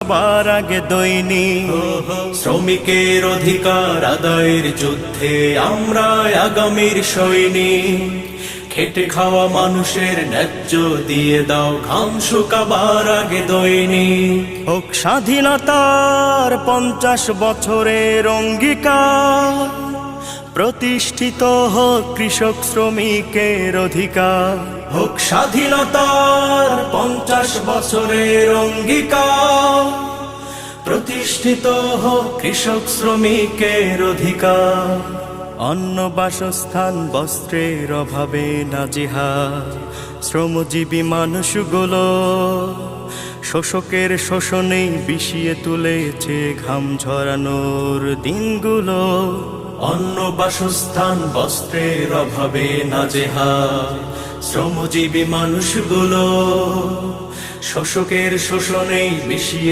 সবার আগে দৈনিক শ্রমিকের অধিকার আদায়ের যুদ্ধে আমরা আগামীর সৈনিক। খেটে খাওয়া মানুষের ন্যায্য দিয়ে দাও ঘাম শুকাবার আগে দৈনিক। হোক স্বাধীনতার 50 বছরের অঙ্গীকার, প্রতিষ্ঠিত হোক কৃষক শ্রমিকের অধিকার। হোক স্বাধীনতার 50 বছরের অঙ্গীকার, প্রতিষ্ঠিত হোক কৃষক শ্রমিকের অধিকার। অন্ন বাসস্থান বস্ত্রের অভাবে নাজেহাল শ্রমজীবী মানুষগুলো, শোষকের শোষণে বিষিয়ে তুলেছে ঘাম ঝরানোর দিনগুলো। অন্ন বাসস্থান বস্ত্রের অভাবে নাজেহাল শ্রমজীবী মানুষগুলো, শোষকের শোষণে বিষিয়ে